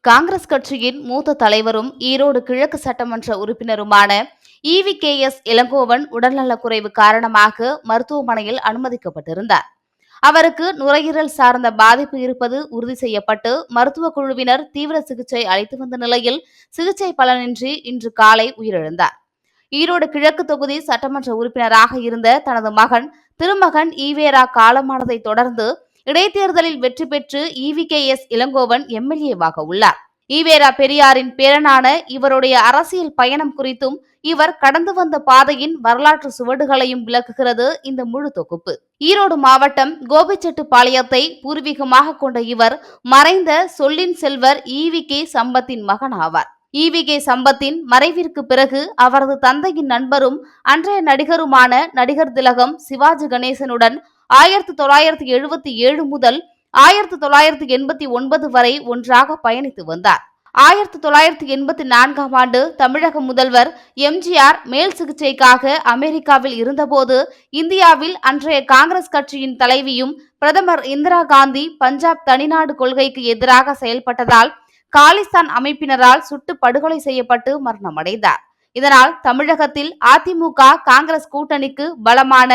காங்கிரஸ் கட்சியின் மூத்த தலைவரும் ஈரோடு கிழக்கு சட்டமன்ற உறுப்பினருமான ஈவி.கே.எஸ். இளங்கோவன் உடல்நலக்குறைவு காரணமாக மருத்துவமனையில் அனுமதிக்கப்பட்டிருந்தார். அவருக்கு நுரையீரல் சார்ந்த பாதிப்பு இருப்பது உறுதி செய்யப்பட்டு மருத்துவ குழுவினர் தீவிர சிகிச்சை அளித்து வந்த நிலையில் சிகிச்சை பலனின்றி இன்று காலை உயிரிழந்தார். ஈரோடு கிழக்கு தொகுதி சட்டமன்ற உறுப்பினராக இருந்த தனது மகன் திருமகன் ஈவேரா காலமானதை தொடர்ந்து இடைத்தேர்தலில் வெற்றி பெற்று ஈவி.கே.எஸ். இளங்கோவன் எம்எல்ஏவாக உள்ளார். ஈவேரா பெரியாரின் பேரனான இவருடைய அரசியல் பயணம் குறித்தும் இவர் கடந்து வந்த பாதையின் வரலாற்று சுவடுகளையும் விளக்குகிறது இந்த முழு தொகுப்பு. ஈரோடு மாவட்டம் கோபிச்செட்டிப்பாளையத்தை பூர்வீகமாக கொண்ட இவர் மறைந்த சொல்லின் செல்வர் ஈவி.கே. சம்பத்தின் மகன் ஆவார். ஈவி.கே. சம்பத்தின் மறைவிற்கு பிறகு அவரது தந்தையின் நண்பரும் அன்றைய நடிகருமான நடிகர் திலகம் சிவாஜி கணேசனுடன் 1977 முதல் 1989 வரை ஒன்றாக பயணித்து வந்தார். 1984ஆம் ஆண்டு தமிழக முதல்வர் எம்.ஜி.ஆர். மேல் சிகிச்சைக்காக அமெரிக்காவில் இருந்தபோது இந்தியாவில் அன்றைய காங்கிரஸ் கட்சியின் தலைவியும் பிரதமர் இந்திரா காந்தி பஞ்சாப் தனிநாடு கொள்கைக்கு எதிராக செயல்பட்டதால் காலிஸ்தான் அமைப்பினரால் சுட்டு படுகொலை செய்யப்பட்டு மரணமடைந்தார். இதனால் தமிழகத்தில் அதிமுக காங்கிரஸ் கூட்டணிக்கு பலமான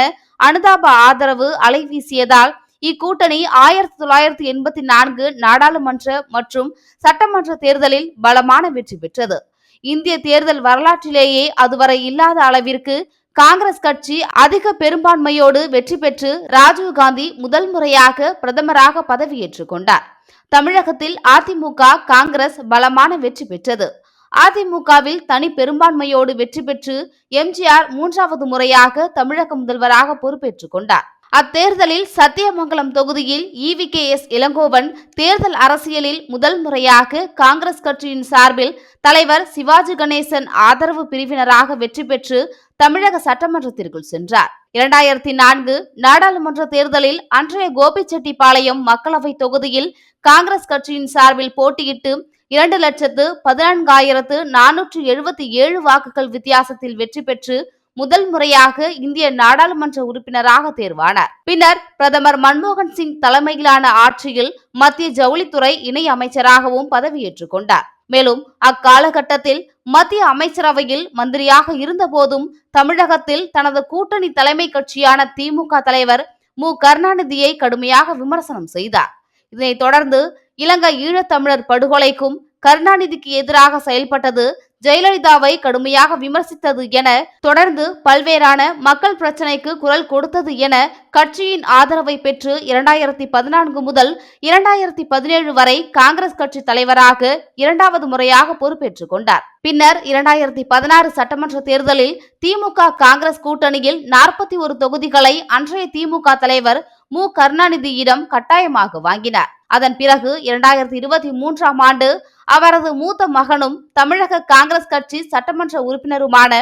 அனுதாப ஆதரவு அலைவீசியதால் இக்கூட்டணி 1984 நாடாளுமன்ற மற்றும் சட்டமன்ற தேர்தலில் பலமான வெற்றி பெற்றது. இந்திய தேர்தல் வரலாற்றிலேயே அதுவரை இல்லாத அளவிற்கு காங்கிரஸ் கட்சி அதிக பெரும்பான்மையோடு வெற்றி பெற்று ராஜீவ்காந்தி முதல் முறையாக பிரதமராக பதவியேற்றுக் கொண்டார். தமிழகத்தில் அதிமுக காங்கிரஸ் பலமான வெற்றி பெற்றது. அதிமுகவில் தனி பெரும்பான்மையோடு வெற்றி பெற்று எம்.ஜி.ஆர். 3வது முறையாக தமிழக முதல்வராக பொறுப்பேற்றுக் கொண்டார். அத்தேர்தலில் சத்தியமங்கலம் தொகுதியில் ஈவி.கே.எஸ். இளங்கோவன் தேர்தல் அரசியலில் முதல் முறையாக காங்கிரஸ் கட்சியின் சார்பில் தலைவர் சிவாஜி கணேசன் ஆதரவு பிரிவினராக வெற்றி பெற்று தமிழக சட்டமன்றத்திற்குள் சென்றார். 2004 நாடாளுமன்ற தேர்தலில் அன்றைய கோபிச்செட்டிப்பாளையம் மக்களவை தொகுதியில் காங்கிரஸ் கட்சியின் சார்பில் போட்டியிட்டு 2,14,477 வாக்குகள் வித்தியாசத்தில் வெற்றி பெற்று முதல் முறையாக இந்திய நாடாளுமன்ற உறுப்பினராக தேர்வானார். பின்னர் பிரதமர் மன்மோகன் சிங் தலைமையிலான ஆட்சியில் மத்திய ஜவுளித்துறை இணை அமைச்சராகவும் பதவியேற்றுக் கொண்டார். மேலும் அக்காலகட்டத்தில் மத்திய அமைச்சரவையில் மந்திரியாக இருந்தபோதும் தமிழகத்தில் தனது கூட்டணி தலைமை கட்சியான திமுக தலைவர் மு. கருணாநிதியை கடுமையாக விமர்சனம் செய்தார். இதனைத் தொடர்ந்து இலங்கை ஈழத்தமிழர் படுகொலைக்கும் கருணாநிதிக்கு எதிராக செயல்பட்டது, ஜெயலலிதாவை கடுமையாக விமர்சித்தது என தொடர்ந்து பல்வேறான மக்கள் பிரச்சினைக்கு குரல் கொடுத்தது என கட்சியின் ஆதரவை பெற்று 2014 முதல் 2017 வரை காங்கிரஸ் கட்சி தலைவராக 2வது முறையாக பொறுப்பேற்றுக் கொண்டார். பின்னர் 2016 சட்டமன்ற தேர்தலில் திமுக காங்கிரஸ் கூட்டணியில் 41 தொகுதிகளை அன்றைய திமுக தலைவர் மு. கருணாநிதியிடம் கட்டாயமாக வாங்கினார். அதன் பிறகு 2023ஆம் ஆண்டு அவரது மூத்த மகனும் தமிழக காங்கிரஸ் கட்சி சட்டமன்ற உறுப்பினருமான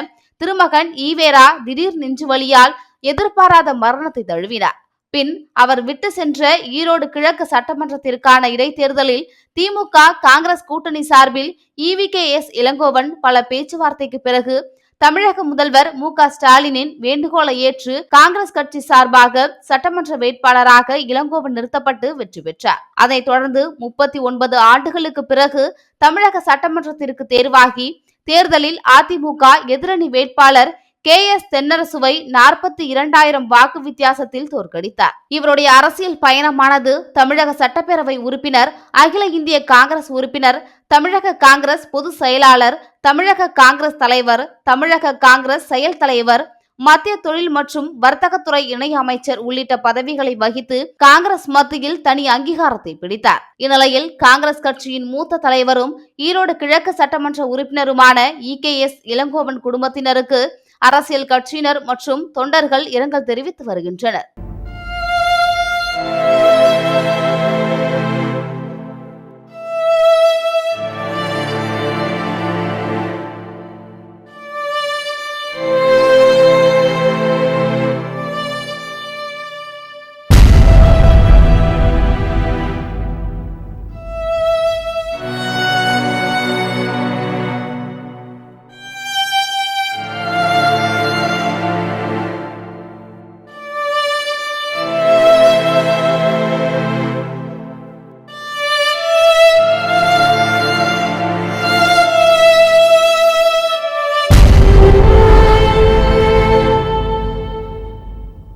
திருமகன் ஈவேரா திடீர் நெஞ்சுவலியால் எதிர்பாராத மரணத்தை தழுவினார். பின் அவர் விட்டு சென்ற ஈரோடு கிழக்கு சட்டமன்றத்திற்கான இடைத்தேர்தலில் திமுக காங்கிரஸ் கூட்டணி சார்பில் ஈவி.கே.எஸ். இளங்கோவன் பல பேச்சுவார்த்தைக்கு பிறகு தமிழக முதல்வர் மு. க. ஸ்டாலினின் வேண்டுகோளை ஏற்று காங்கிரஸ் கட்சி சார்பாக சட்டமன்ற வேட்பாளராக இளங்கோவன் நிறுத்தப்பட்டு வெற்றி பெற்றார். அதைத் தொடர்ந்து 39 ஆண்டுகளுக்கு பிறகு தமிழக சட்டமன்றத்திற்கு தேர்வாகி தேர்தலில் அதிமுக எதிரணி வேட்பாளர் கே.எஸ். தென்னரசுவை 42,000 வாக்கு வித்தியாசத்தில் தோற்கடித்தார். இவருடைய அரசியல் பயணமானது தமிழக சட்டப்பேரவை உறுப்பினர், அகில இந்திய காங்கிரஸ் உறுப்பினர், தமிழக காங்கிரஸ் பொதுச் செயலாளர், தமிழக காங்கிரஸ் தலைவர், தமிழக காங்கிரஸ் செயல் தலைவர், மத்திய தொழில் மற்றும் வர்த்தகத்துறை இணை அமைச்சர் உள்ளிட்ட பதவிகளை வகித்து காங்கிரஸ் மத்தியில் தனி அங்கீகாரத்தை பிடித்தார். இந்நிலையில் காங்கிரஸ் கட்சியின் மூத்த தலைவரும் ஈரோடு கிழக்கு சட்டமன்ற உறுப்பினருமான ஈ.கே.எஸ். இளங்கோவன் குடும்பத்தினருக்கு அரசியல் கட்சியினர் மற்றும் தொண்டர்கள் இரங்கல் தெரிவித்து வருகின்றனர்.